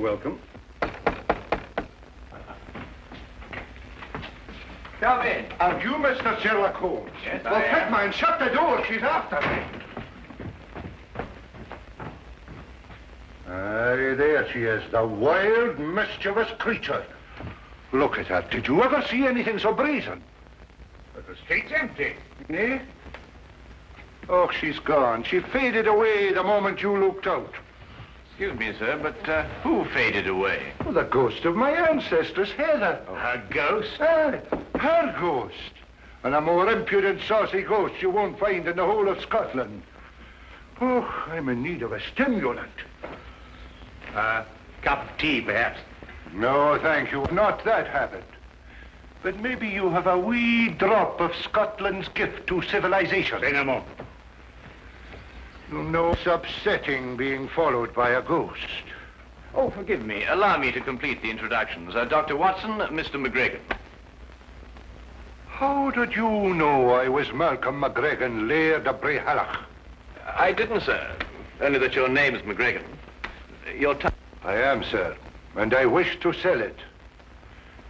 welcome. Come in. And you, Mr. Sherlock Holmes? Yes, well, I am. quick, man, shut the door. She's after me. Aye, there she is, the wild, mischievous creature. Look at her. Did you ever see anything so brazen? But the street's empty. Eh? Oh, she's gone. She faded away the moment you looked out. Excuse me, sir, but who faded away? Well, the ghost of my ancestress, Heather. Oh, her ghost? Aye, her ghost. And a more impudent, saucy ghost you won't find in the whole of Scotland. Oh, I'm in need of a stimulant. Cup of tea, perhaps? No, thank you. Not that habit. But maybe you have a wee drop of Scotland's gift to civilization. Say no more. You know, it's upsetting being followed by a ghost. Oh, forgive me. Allow me to complete the introductions. Dr. Watson, Mr. MacGregan. How did you know I was Malcolm MacGregan, Laird of Brehallach? I didn't, sir. Only that your name is MacGregan. Your time... I am, sir, and I wish to sell it.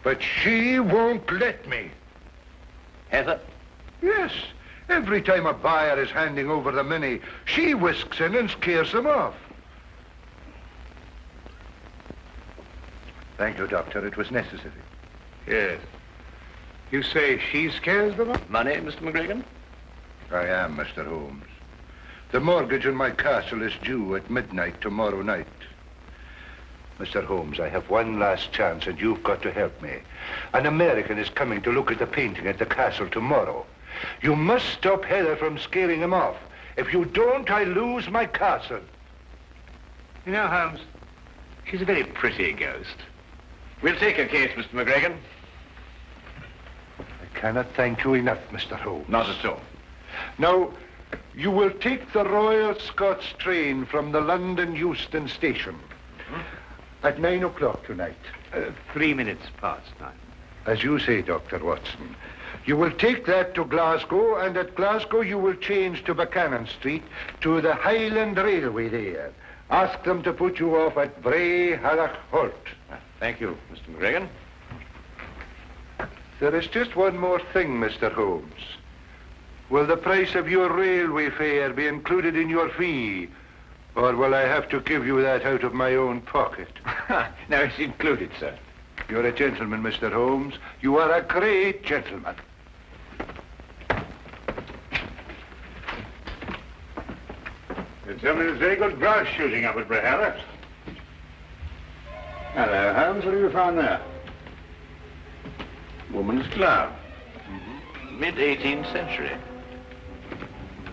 But she won't let me. Heather? Yes. Every time a buyer is handing over the money, she whisks in and scares them off. Thank you, Doctor. It was necessary. Yes. You say she scares them off? Money, Mr. MacGregan? I am, Mr. Holmes. The mortgage on my castle is due at midnight tomorrow night. Mr. Holmes, I have one last chance, and you've got to help me. An American is coming to look at the painting at the castle tomorrow. You must stop Heather from scaring him off. If you don't, I lose my castle. You know, Holmes, she's a very pretty ghost. We'll take her case, Mr. MacGregan. I cannot thank you enough, Mr. Holmes. Not at all. Now, you will take the Royal Scots train from the London Euston station at 9 o'clock tonight. 3 minutes past 9. As you say, Dr. Watson. You will take that to Glasgow, and at Glasgow you will change to Buchanan Street to the Highland Railway there. Ask them to put you off at Brehallach Halt. Thank you, Mr. MacGregan. There is just one more thing, Mr. Holmes. Will the price of your railway fare be included in your fee, or will I have to give you that out of my own pocket? No, it's included, sir. You're a gentleman, Mr. Holmes. You are a great gentleman. You tell me there's very good grouse shooting up at Brehallach. Hello, Holmes. What have you found there? Woman's glove. Mid-18th century.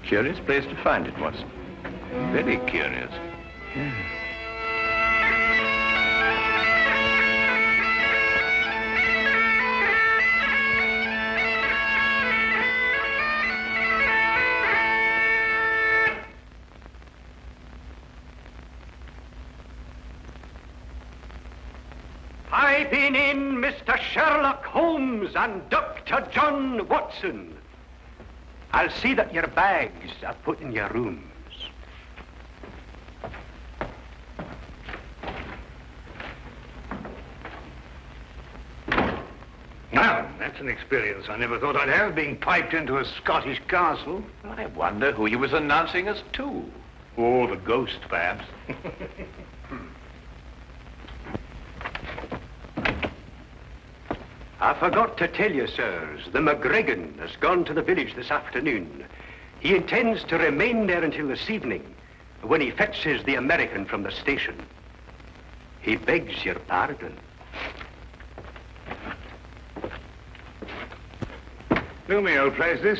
Curious place to find it, Watson. Very curious. I've been in, Mr. Sherlock Holmes and Dr. John Watson. I'll see that your bags are put in your rooms. Well, that's an experience I never thought I'd have, being piped into a Scottish castle. I wonder who he was announcing us to. Oh, the ghost, perhaps. I forgot to tell you, sirs, the MacGregan has gone to the village this afternoon. He intends to remain there until this evening, when he fetches the American from the station. He begs your pardon. Gloomy old place, this.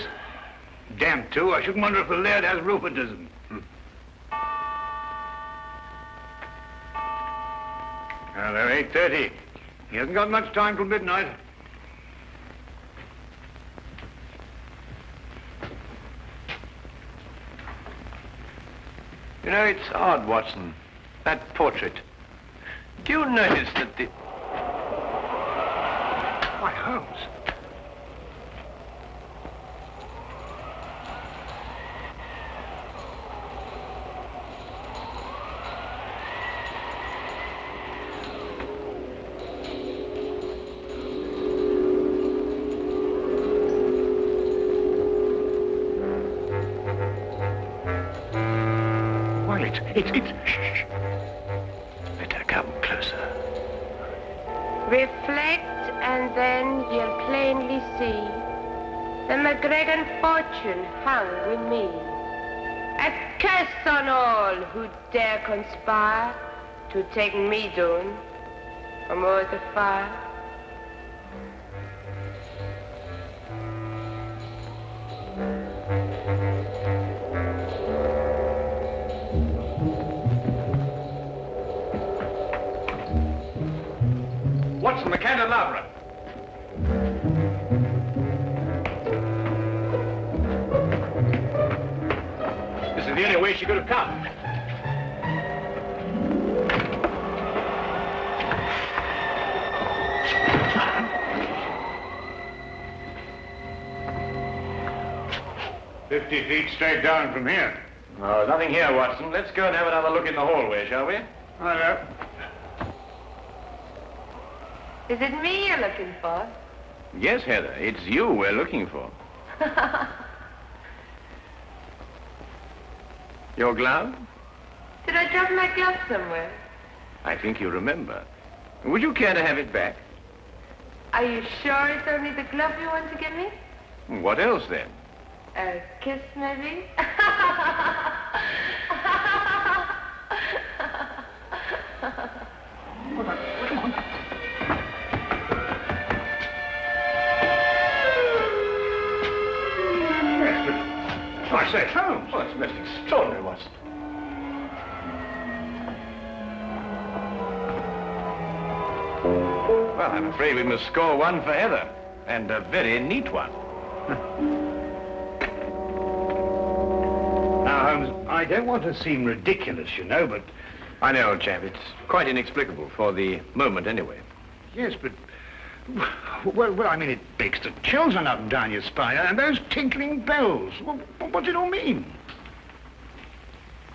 Damp, too. I shouldn't wonder if the laird has rheumatism. Well, they're 8:30. He hasn't got much time till midnight. You know, it's odd, Watson. That portrait. Do you notice that the... Why, Holmes. Shh. Better come closer. Reflect, and then you'll plainly see the MacGregan fortune hung with me. A curse on all who dare conspire to take me down from o'er the fire. Watson, the candelabra. This is the only way she could have come. "50 feet straight down from here." Oh, nothing here, Watson. Let's go and have another look in the hallway, shall we? All right. Is it me you're looking for? Yes, Heather. It's you we're looking for. Your glove? Did I drop my glove somewhere? I think you remember. Would you care to have it back? Are you sure it's only the glove you want to give me? What else, then? A kiss, maybe? I say, Holmes. Oh, it's most extraordinary, Watson. Well, I'm afraid we must score one for Heather, and a very neat one. Now, Holmes, I don't want to seem ridiculous, you know, but... I know, old chap. It's quite inexplicable, for the moment anyway. Yes, but... Well, I mean, it makes the chills run up and down your spine, and those tinkling bells. Well, what's it all mean?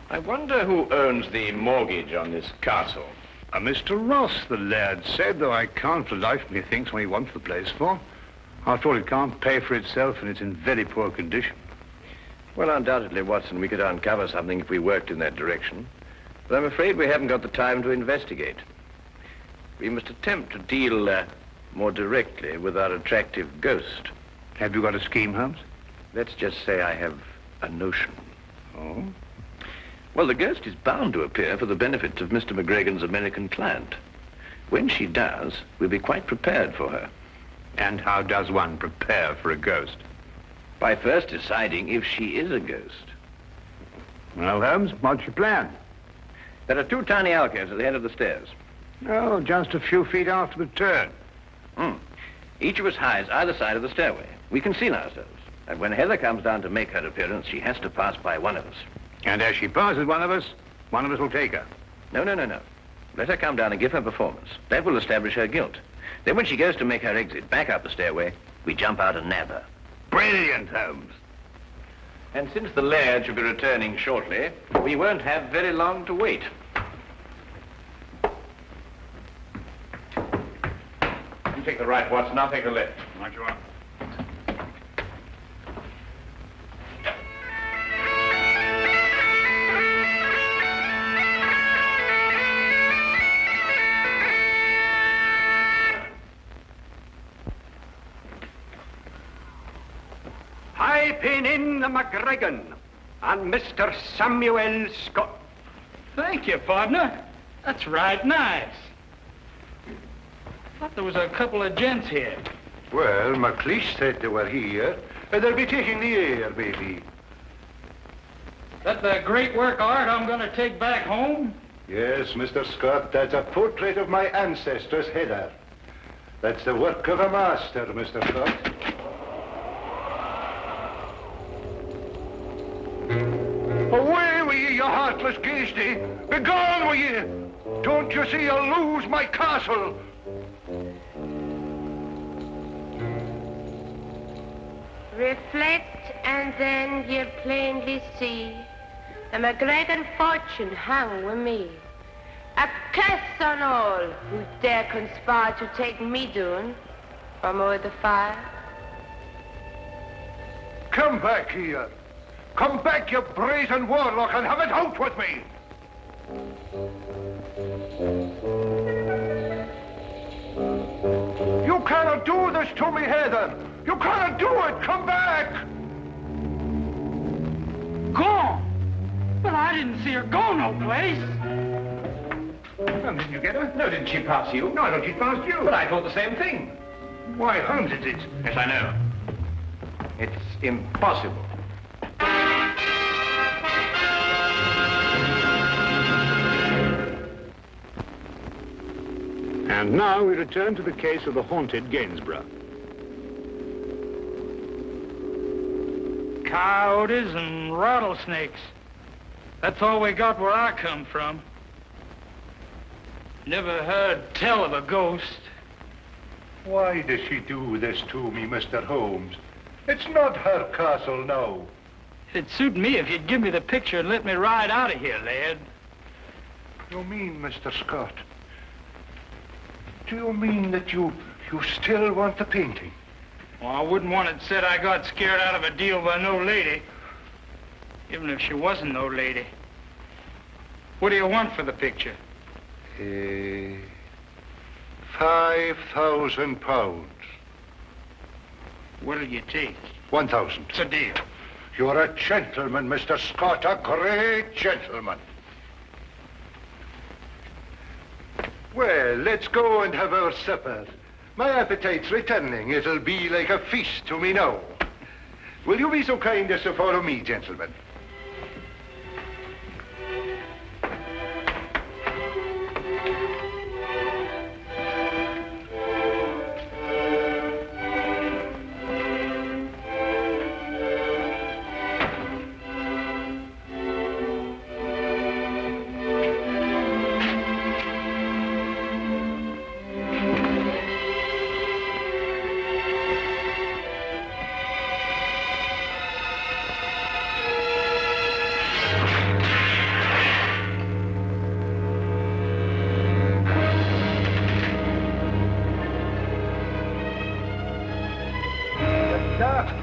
I wonder who owns the mortgage on this castle. Mr. Ross, the laird said, though I can't for the life of me think what he wants the place for. After all, it can't pay for itself, and it's in very poor condition. Well, undoubtedly, Watson, we could uncover something if we worked in that direction. But I'm afraid we haven't got the time to investigate. We must attempt to deal more directly with our attractive ghost. Have you got a scheme, Holmes? Let's just say I have a notion. Oh? Well, the ghost is bound to appear for the benefit of Mr. MacGregan's American client. When she does, we'll be quite prepared for her. And how does one prepare for a ghost? By first deciding if she is a ghost. Well, Holmes, what's your plan? There are 2 tiny alcoves at the head of the stairs. Oh, just a few feet after the turn. Each of us hides either side of the stairway. We conceal ourselves. And when Heather comes down to make her appearance, she has to pass by one of us. And as she passes one of us will take her. No. Let her come down and give her performance. That will establish her guilt. Then when she goes to make her exit back up the stairway, we jump out and nab her. Brilliant, Holmes. And since the laird should be returning shortly, we won't have very long to wait. You take the right, Watson. I'll take the left. Right you are. Piping in the MacGregan and Mr. Samuel Scott. Thank you, partner. That's right nice. Thought there was a couple of gents here. Well, McLeish said they were here. They'll be taking the air, maybe. That the great work of art I'm gonna take back home? Yes, Mr. Scott, that's a portrait of my ancestors, Heather. That's the work of a master, Mr. Scott. Away with ye, you heartless ghasty! Begone with ye! Don't you see you'll lose my castle? Reflect, and then you'll plainly see the MacGregan fortune hung with me. A curse on all who dare conspire to take me down from o'er the fire. Come back here. Come back, you brazen warlock, and have it out with me. You cannot do this to me, Heather. You cannot do it. Come back. Gone? But I didn't see her go no place. Well, didn't you get her? No, didn't she pass you? No, I thought she passed you. But I thought the same thing. Why, Holmes, it's... Yes, I know. It's impossible. And now we return to the case of the haunted Gainsborough. Coyotes and rattlesnakes. That's all we got where I come from. Never heard tell of a ghost. Why does she do this to me, Mr. Holmes? It's not her castle now. It'd suit me if you'd give me the picture and let me ride out of here, lad. You mean, Mr. Scott? Do you mean that you still want the painting? Well, I wouldn't want it said I got scared out of a deal by no lady. Even if she wasn't no lady. What do you want for the picture? £5,000. What'll you take? 1,000. It's a deal. You're a gentleman, Mr. Scott, a great gentleman. Well, let's go and have our supper. My appetite's returning. It'll be like a feast to me now. Will you be so kind as to follow me, gentlemen?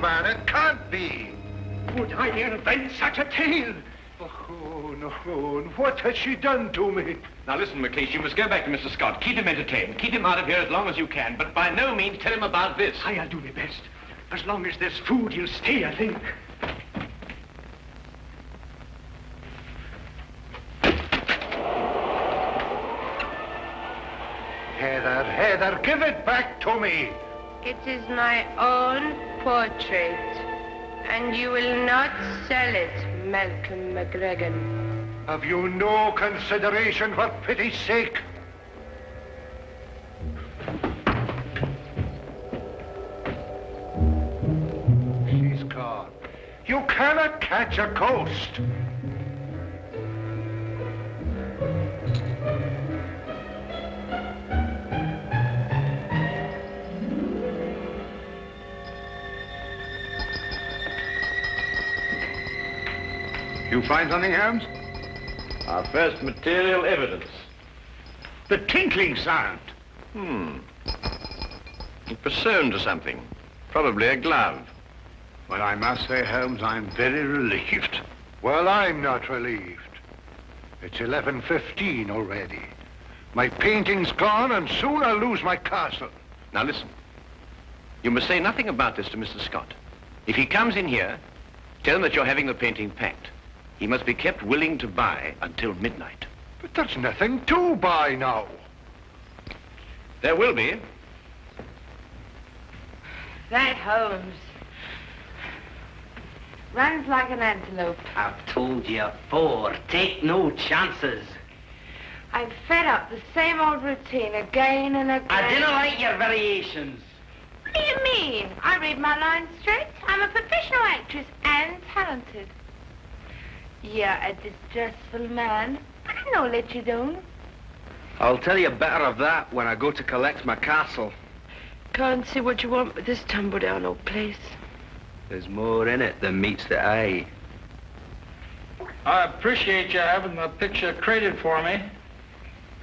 Man, it can't be. Would I invent such a tale? Oh, no. What has she done to me? Now listen, McLeish, you must go back to Mr. Scott. Keep him entertained. Keep him out of here as long as you can, but by no means tell him about this. I'll do my best. As long as there's food, he'll stay, I think. Heather, give it back to me. It is my own portrait, and you will not sell it, Malcolm MacGregan. Have you no consideration for pity's sake? She's gone. You cannot catch a ghost. You find something, Holmes? Our first material evidence. The tinkling sound. It was sewn to something. Probably a glove. Well, I must say, Holmes, I'm very relieved. Well, I'm not relieved. It's 11:15 already. My painting's gone, and soon I'll lose my castle. Now listen. You must say nothing about this to Mr. Scott. If he comes in here, tell him that you're having the painting packed. He must be kept willing to buy until midnight. But there's nothing to buy now. There will be. That Holmes runs like an antelope. I've told you before, take no chances. I'm fed up the same old routine again and again. I didn't like your variations. What do you mean? I read my lines straight. I'm a professional actress and talented. You're a distressful man. I know let you down. I'll tell you better of that when I go to collect my castle. Can't see what you want with this tumble-down old place. There's more in it than meets the eye. I appreciate you having the picture created for me.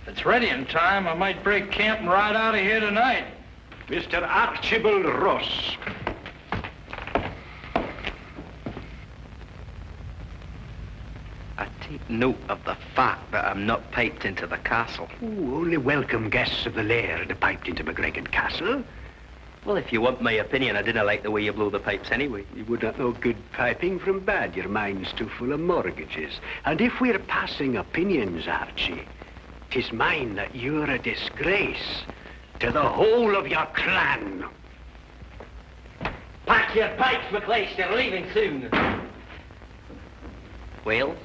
If it's ready in time, I might break camp and ride out of here tonight. Mr. Archibald Ross. Take note of the fact that I'm not piped into the castle. Ooh, only welcome guests of the laird piped into MacGregan Castle. Well, if you want my opinion, I didn't like the way you blow the pipes anyway. You would not know good piping from bad. Your mind's too full of mortgages. And if we're passing opinions, Archie, 'tis mine that you're a disgrace to the whole of your clan. Pack your pipes, McLeish. You're leaving soon. Well,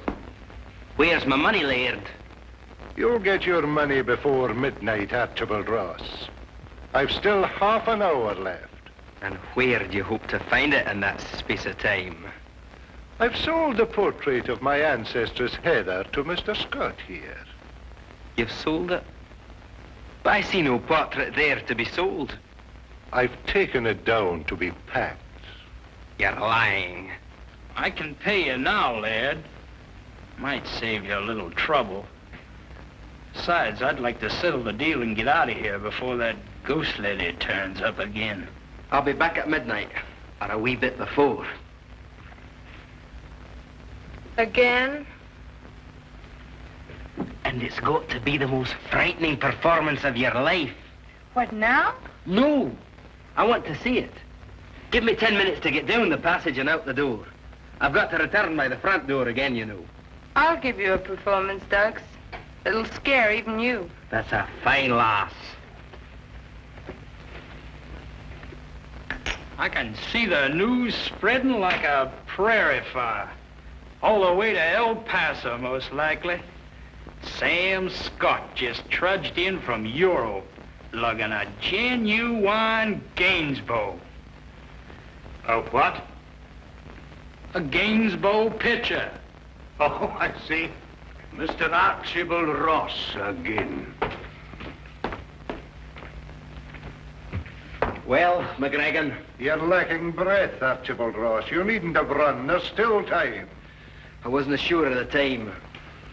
where's my money, Laird? You'll get your money before midnight, Archibald Ross. I've still half an hour left. And where do you hope to find it in that space of time? I've sold the portrait of my ancestress Heather to Mr. Scott here. You've sold it? But I see no portrait there to be sold. I've taken it down to be packed. You're lying. I can pay you now, lad. Might save you a little trouble. Besides, I'd like to settle the deal and get out of here before that ghost lady turns up again. I'll be back at midnight, or a wee bit before. Again? And it's got to be the most frightening performance of your life. What now? No, I want to see it. Give me 10 minutes to get down the passage and out the door. I've got to return by the front door again, you know. I'll give you a performance, Ducks. It'll scare even you. That's a fine lass. I can see the news spreading like a prairie fire. All the way to El Paso, most likely. Sam Scott just trudged in from Europe, lugging a genuine Gainsborough. A what? A Gainsborough pitcher. Oh, I see. Mr. Archibald Ross again. Well, MacGregan. You're lacking breath, Archibald Ross. You needn't have run. There's still time. I wasn't sure of the time.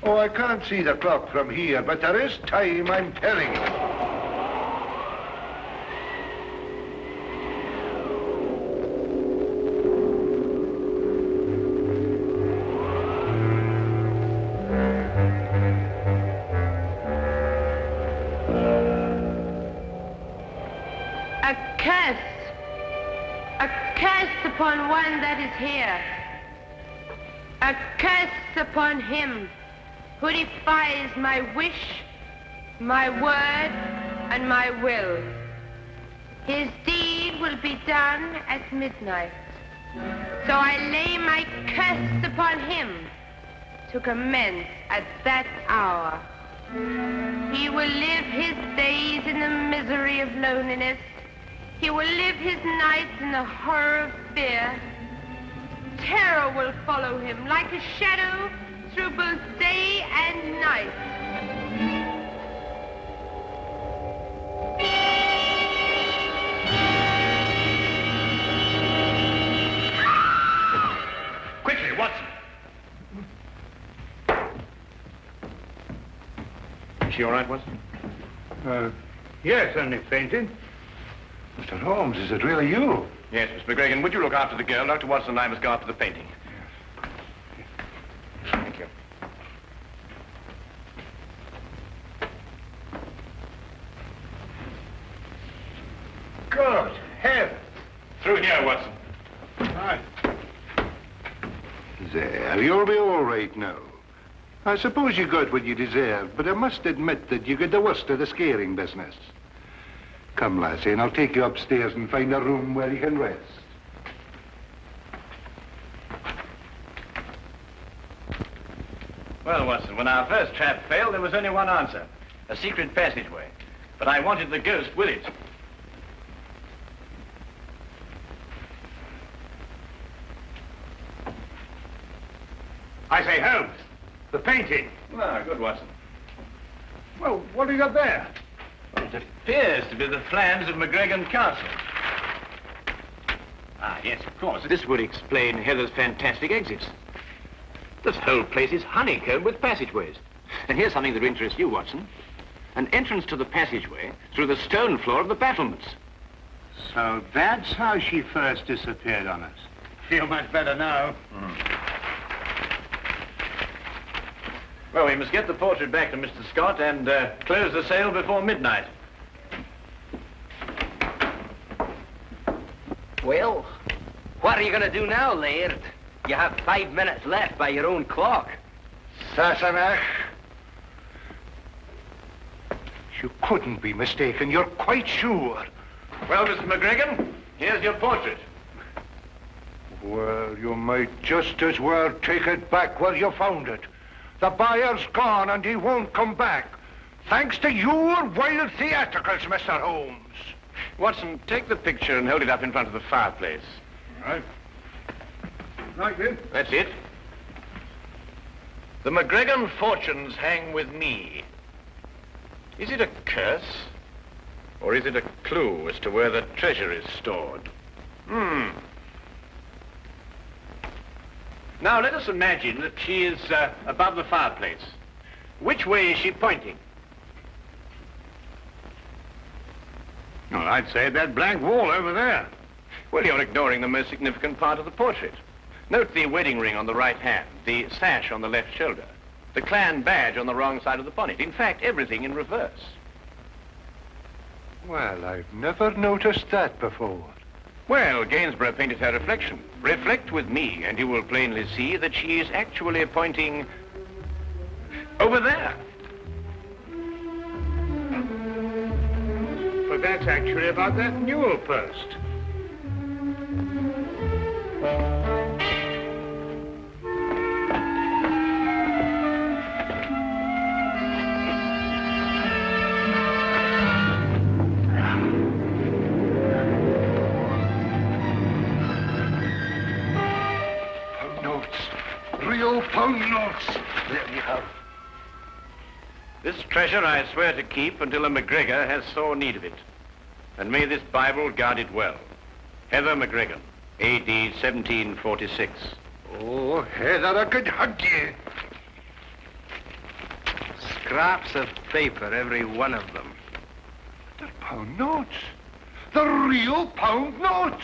Oh, I can't see the clock from here, but there is time, I'm telling you. A curse upon one that is here. A curse upon him who defies my wish, my word, and my will. His deed will be done at midnight. So I lay my curse upon him to commence at that hour. He will live his days in the misery of loneliness. He will live his nights in the horror of fear. Terror will follow him like a shadow through both day and night. Quickly, Watson. Is she all right, Watson? Yes, only fainted. Mr. Holmes, is it really you? Yes, Miss MacGregan, would you look after the girl? Dr. Watson and I must go after the painting. Thank you. Good heavens. Through here, Watson. Right. There, you'll be all right now. I suppose you got what you deserved, but I must admit that you got the worst of the scaring business. Come, lassie, and I'll take you upstairs and find a room where you can rest. Well, Watson, when our first trap failed, there was only one answer. A secret passageway. But I wanted the ghost with it. I say, Holmes, the painting. Ah, good, Watson. Well, what have you got there? Well, it appears to be the plans of MacGregan Castle. Ah, yes, of course. This would explain Heather's fantastic exits. This whole place is honeycombed with passageways. And here's something that interests you, Watson. An entrance to the passageway through the stone floor of the battlements. So that's how she first disappeared on us. Feel much better now. Well, we must get the portrait back to Mr. Scott and close the sale before midnight. Well, what are you going to do now, Laird? You have 5 minutes left by your own clock. Sassenach. You couldn't be mistaken. You're quite sure. Well, Mr. MacGregan, here's your portrait. Well, you might just as well take it back where you found it. The buyer's gone and he won't come back. Thanks to your wild theatricals, Mr. Holmes. Watson, take the picture and hold it up in front of the fireplace. All right. Like this? That's it. The MacGregan fortunes hang with me. Is it a curse? Or is it a clue as to where the treasure is stored? Now, let us imagine that she is above the fireplace. Which way is she pointing? Well, I'd say that blank wall over there. Well, you're ignoring the most significant part of the portrait. Note the wedding ring on the right hand, the sash on the left shoulder, the clan badge on the wrong side of the bonnet. In fact, everything in reverse. Well, I've never noticed that before. Well, Gainsborough painted her reflection. Reflect with me, and you will plainly see that she is actually pointing over there. But that's actually about that newel post. Pound notes. There you have. This treasure I swear to keep until a MacGregor has sore need of it. And may this Bible guard it well. Heather MacGregan, A.D. 1746. Oh, Heather, I could hug you. Scraps of paper, every one of them. They're pound notes. The real pound notes.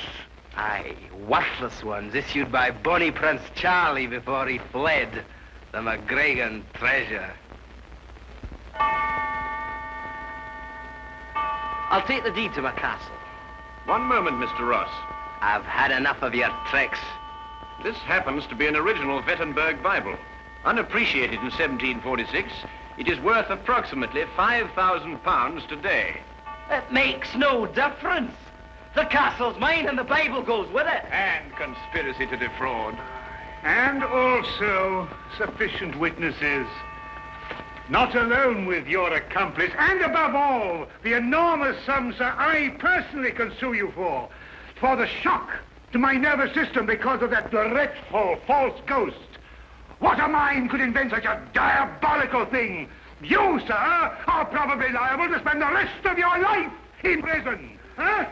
Aye, worthless ones issued by Bonnie Prince Charlie before he fled. The MacGregan treasure. I'll take the deed to my castle. One moment, Mr. Ross. I've had enough of your tricks. This happens to be an original Wittenberg Bible. Unappreciated in 1746, it is worth approximately £5,000 today. It makes no difference. The castle's mine and the Bible goes with it. And conspiracy to defraud. And also sufficient witnesses. Not alone with your accomplice, and above all, the enormous sums that I personally can sue you for the shock to my nervous system because of that dreadful false ghost. What a mind could invent such a diabolical thing? You, sir, are probably liable to spend the rest of your life in prison. Huh?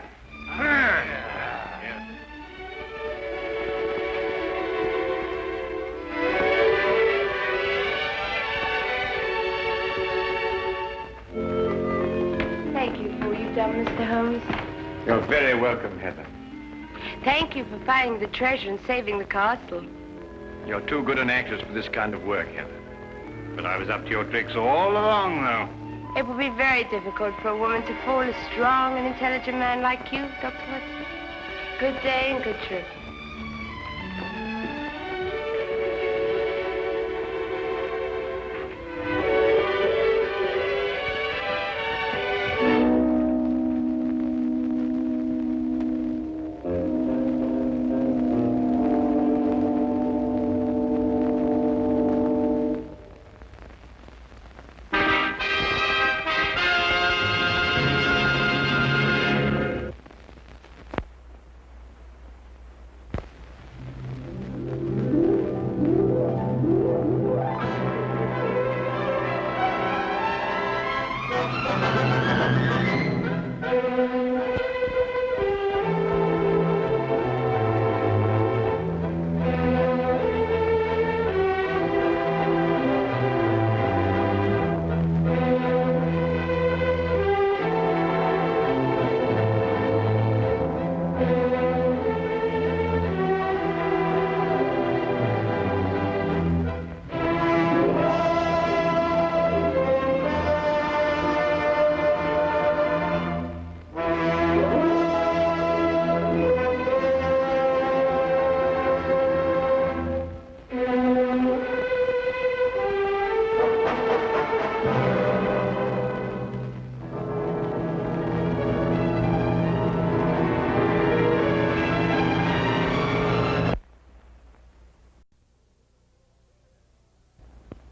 Thank you for what you've done, Mr. Holmes. You're very welcome, Heather. Thank you for finding the treasure and saving the castle. You're too good an actress for this kind of work, Heather. But I was up to your tricks all along, though. It would be very difficult for a woman to fool a strong and intelligent man like you, Dr. Watson. Good day and good trip.